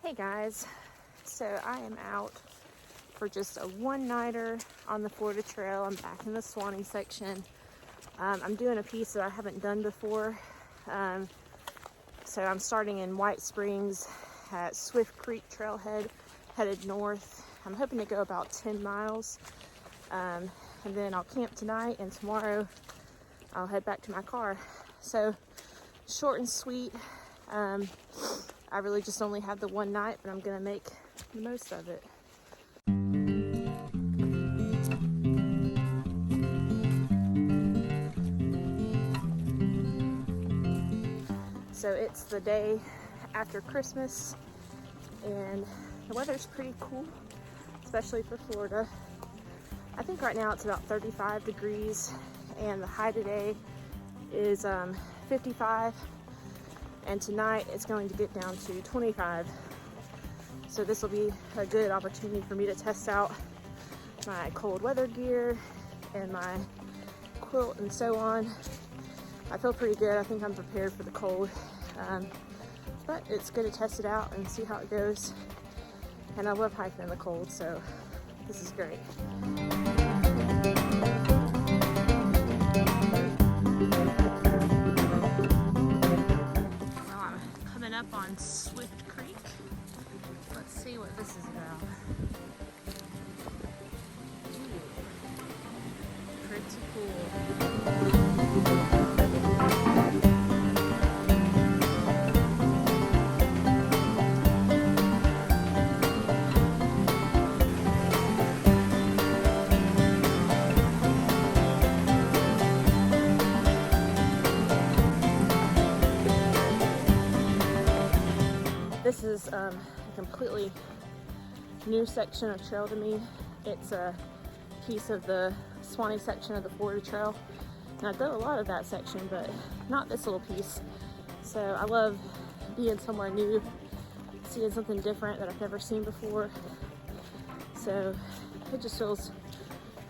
Hey guys, so I am out for just a one-nighter on the Florida Trail. I'm back in the Suwannee section. I'm doing a piece that I haven't done before. So I'm starting in White Springs at Swift Creek Trailhead, headed north. I'm hoping to go about 10 miles. And then I'll camp tonight, and tomorrow I'll head back to my car. So short and sweet. I really just only had the one night, but I'm gonna make the most of it. So it's the day after Christmas, and the weather's pretty cool, especially for Florida. I think right now it's about 35 degrees, and the high today is 55. And tonight it's going to get down to 25. So this will be a good opportunity for me to test out my cold weather gear and my quilt and so on. I feel pretty good. I think I'm prepared for the cold. But it's good to test it out and see how it goes. And I love hiking in the cold, so this is great. Up on Swift Creek. Let's see what this is about. Ooh, pretty cool. This is a completely new section of trail to me. It's a piece of the Suwannee section of the Florida Trail. And I've done a lot of that section, but not this little piece. So I love being somewhere new, seeing something different that I've never seen before. So it just feels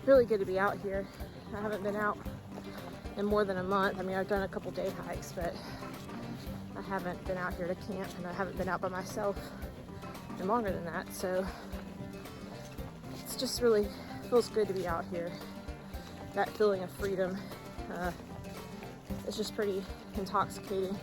really good to be out here. I haven't been out in more than a month. I mean, I've done a couple day hikes, but I haven't been out here to camp, and I haven't been out by myself in longer than that, so it's just really feels good to be out here. That feeling of freedom, it's just pretty intoxicating.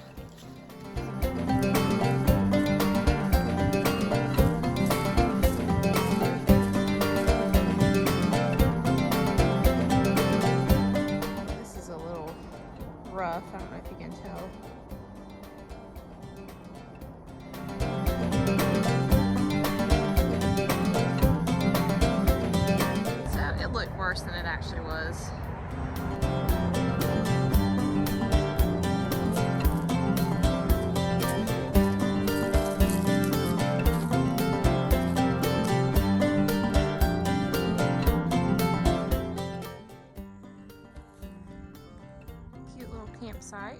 This is a little rough, I don't know if you can tell. Worse than it actually was. Cute little campsite.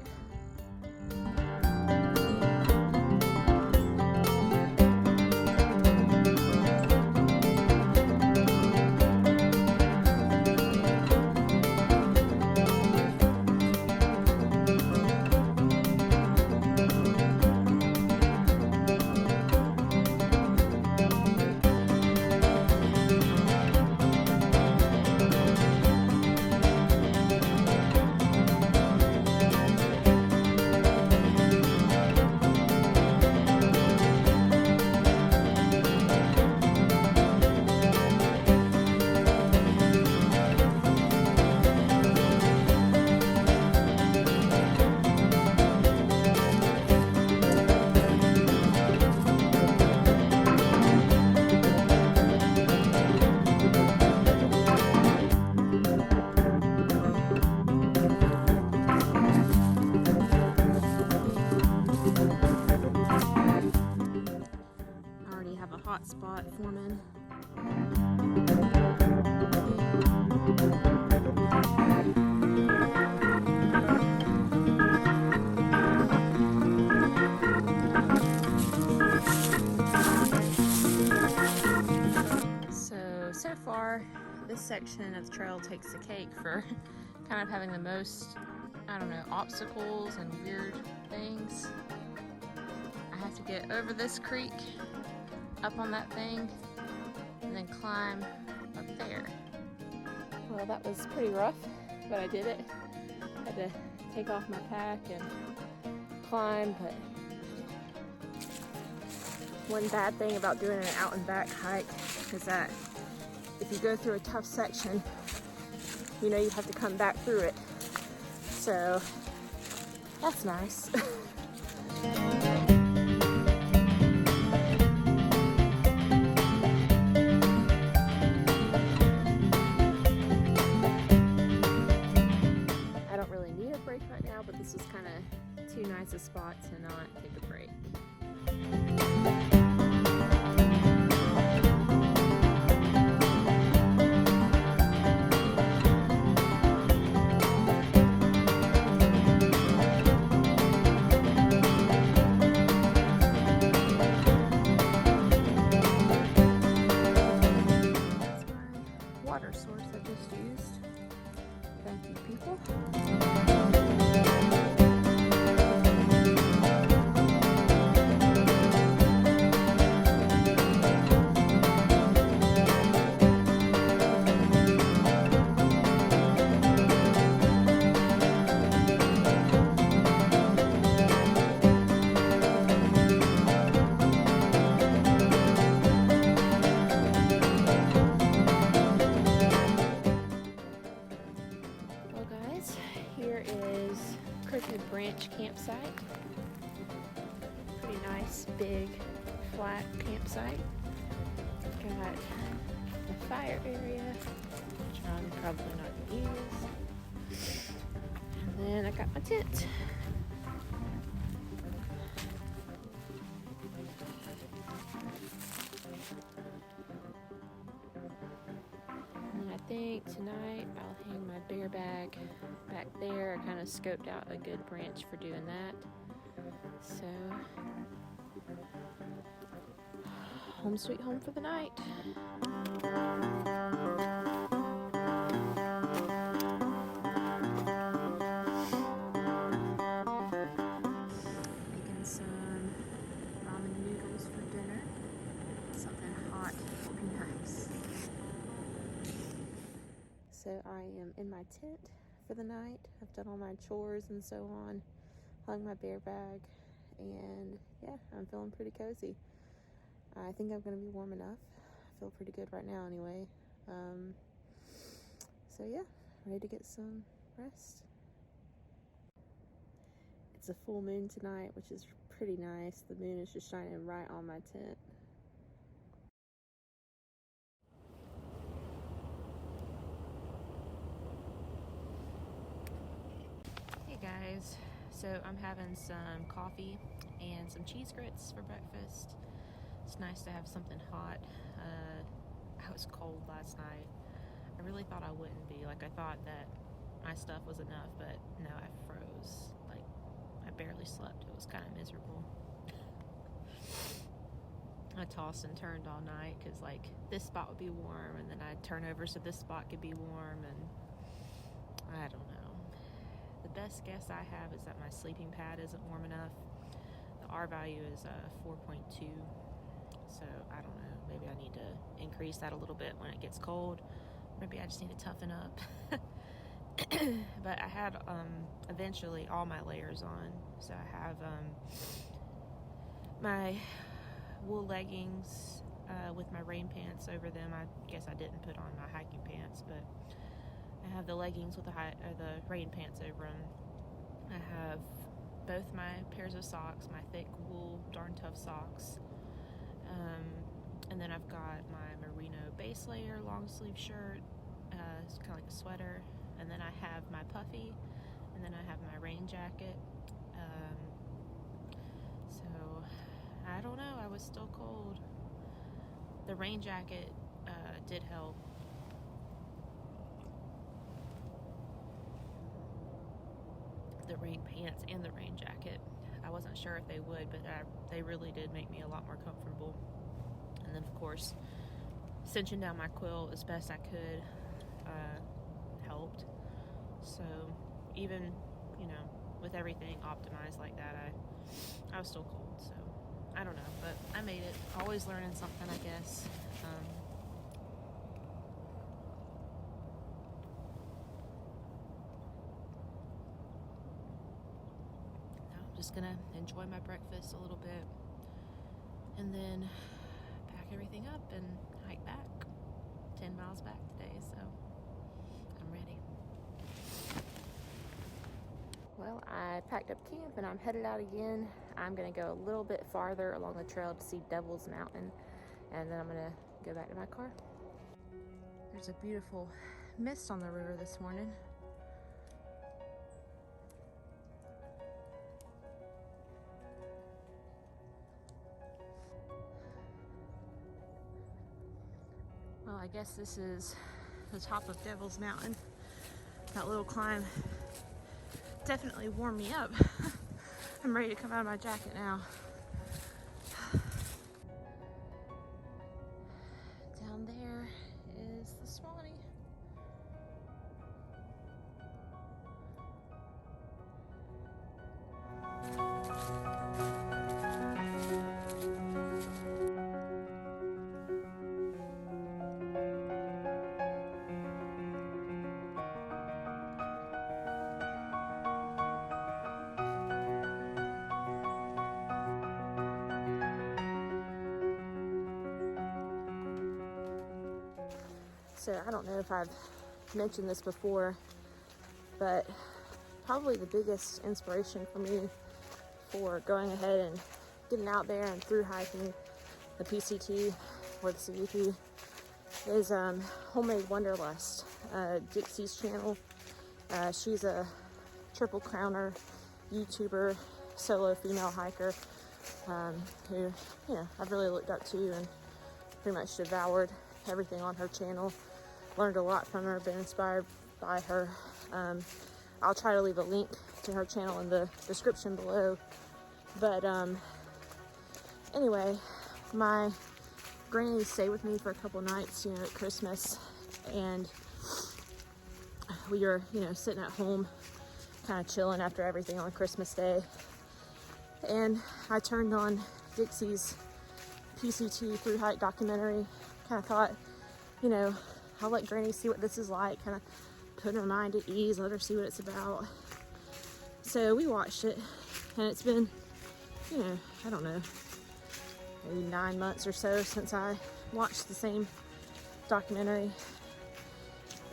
Spot forming. So far this section of the trail takes the cake for kind of having the most, I don't know, obstacles and weird things. I have to get over this creek, up on that thing, and then climb up there. Well, that was pretty rough, but I did it. Had to take off my pack and climb, but one bad thing about doing an out and back hike is that if you go through a tough section, you know you have to come back through it. So that's nice. I don't really need a break right now, but this is kind of too nice a spot to not take a break. Water source I just used. Thank you, people. Here is Crooked Branch campsite. Pretty nice, big, flat campsite. Got the fire area, which I'm probably not going to use. And then I got my tent. And I think tonight I'll hang my bear bag back there. I kind of scoped out a good branch for doing that. So, home sweet home for the night. Making some ramen noodles for dinner. Something hot would be nice. So I am in my tent for the night. I've done all my chores and so on, hung my bear bag, and yeah, I'm feeling pretty cozy. I think I'm gonna be warm enough. I feel pretty good right now anyway. So yeah, ready to get some rest. It's a full moon tonight, which is pretty nice. The moon is just shining right on my tent. Guys, so I'm having some coffee and some cheese grits for breakfast. It's nice to have something hot. I was cold last night. I really thought I wouldn't be. Like, I thought that my stuff was enough, but no, I froze. Like, I barely slept. It was kind of miserable. I tossed and turned all night because, like, this spot would be warm, and then I'd turn over so this spot could be warm, and I don't know. The best guess I have is that my sleeping pad isn't warm enough. The R value is 4.2, so I don't know. Maybe I need to increase that a little bit when it gets cold. Maybe I just need to toughen up. But I had eventually all my layers on. So I have my wool leggings with my rain pants over them. I guess I didn't put on my hiking pants, but I have the leggings with the rain pants over them. I have both my pairs of socks, my thick wool, darn tough socks. And then I've got my merino base layer long sleeve shirt. It's kind of like a sweater. And then I have my puffy. And then I have my rain jacket. So I don't know. I was still cold. The rain jacket did help. The rain pants and the rain jacket. I wasn't sure if they would, but they really did make me a lot more comfortable. And then, of course, cinching down my quilt as best I could helped. So even, with everything optimized like that, I was still cold. So I don't know, but I made it. Always learning something, I guess. Now I'm just gonna enjoy my breakfast a little bit and then pack everything up and hike back. 10 miles back today, so I'm ready. Well, I packed up camp and I'm headed out again. I'm gonna go a little bit farther along the trail to see Devil's Mountain, and then I'm gonna go back to my car. There's a beautiful mist on the river this morning. Well, I guess this is the top of Devil's Mountain. That little climb definitely warmed me up. I'm ready to come out of my jacket now. Down there is the Suwannee. So I don't know if I've mentioned this before, but probably the biggest inspiration for me for going ahead and getting out there and through hiking the PCT or the CUP is Homemade Wanderlust, Dixie's channel. She's a Triple Crowner YouTuber, solo female hiker who, I've really looked up to and pretty much devoured everything on her channel. Learned a lot from her, been inspired by her. I'll try to leave a link to her channel in the description below. But anyway, my granny stayed with me for a couple nights, at Christmas, and we were, sitting at home, kind of chilling after everything on Christmas Day. And I turned on Dixie's PCT through hike documentary. Kind of thought, I'll let Granny see what this is like, kind of put her mind at ease, let her see what it's about. So we watched it, and it's been, I don't know, maybe 9 months or so since I watched the same documentary.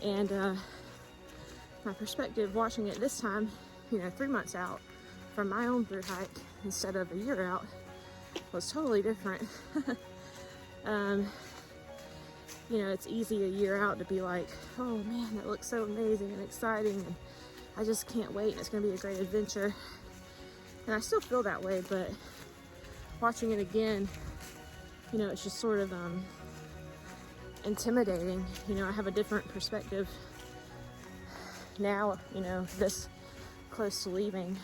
And my perspective watching it this time, 3 months out from my own through hike instead of a year out, was totally different. It's easy a year out to be like, oh man, that looks so amazing and exciting, and I just can't wait, and it's going to be a great adventure. And I still feel that way, but watching it again, it's just sort of intimidating. I have a different perspective now, this close to leaving.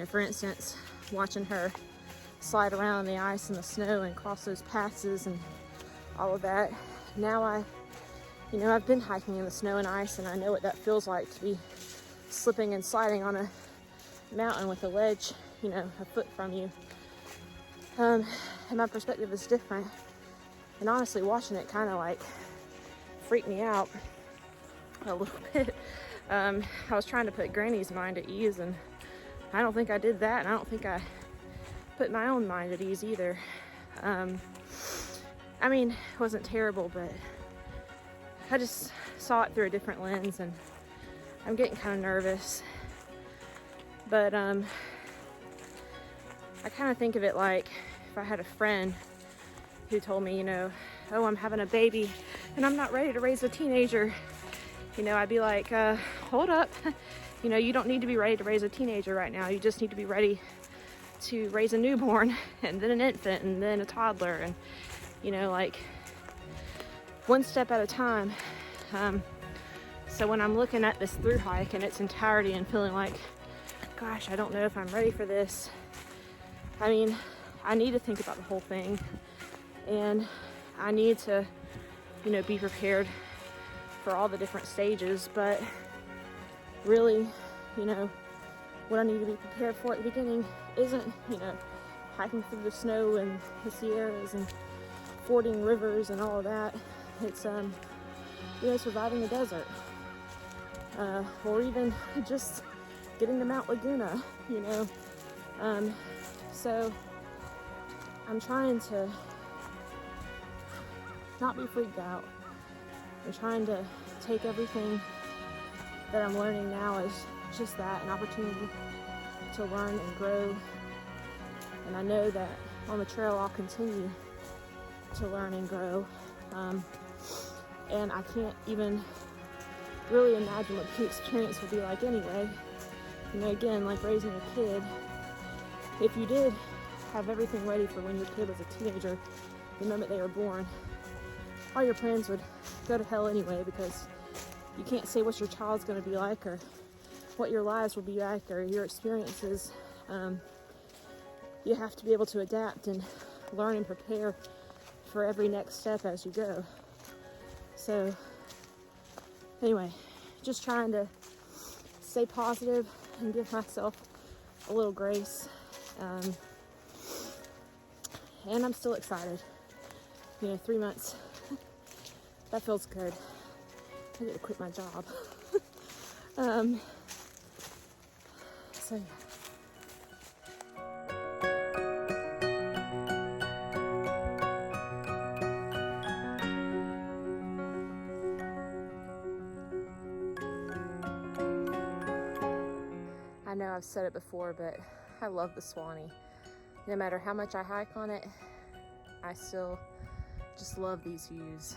For instance, watching her slide around in the ice and the snow and cross those passes and all of that. Now I've been hiking in the snow and ice, and I know what that feels like to be slipping and sliding on a mountain with a ledge, a foot from you. And my perspective is different. And honestly, watching it kind of like freaked me out a little bit. I was trying to put Granny's mind at ease, and I don't think I did that, and I don't think I put my own mind at ease either. It wasn't terrible, but I just saw it through a different lens, and I'm getting kind of nervous. But I kind of think of it like if I had a friend who told me, oh, I'm having a baby and I'm not ready to raise a teenager. I'd be like, hold up. You don't need to be ready to raise a teenager right now. You just need to be ready to raise a newborn, and then an infant, and then a toddler, and one step at a time. So when I'm looking at this through hike in its entirety and feeling like, gosh, I don't know if I'm ready for this, I need to think about the whole thing, and I need to, be prepared for all the different stages. But really, what I need to be prepared for at the beginning isn't, hiking through the snow and the Sierras and fording rivers and all of that. It's surviving the desert, or even just getting to Mount Laguna, so I'm trying to not be freaked out. I'm trying to take everything that I'm learning now as just that, an opportunity to learn and grow. And I know that on the trail I'll continue to learn and grow. And I can't even really imagine what the experience would be like anyway. Again, like raising a kid, if you did have everything ready for when your kid was a teenager, the moment they were born, all your plans would go to hell anyway, because you can't say what your child's going to be like or what your lives will be like or your experiences. You have to be able to adapt and learn and prepare for every next step as you go. So anyway, just trying to stay positive and give myself a little grace. And I'm still excited. 3 months, that feels good. I get to quit my job. So yeah. I know I've said it before, but I love the Suwannee. No matter how much I hike on it, I still just love these views.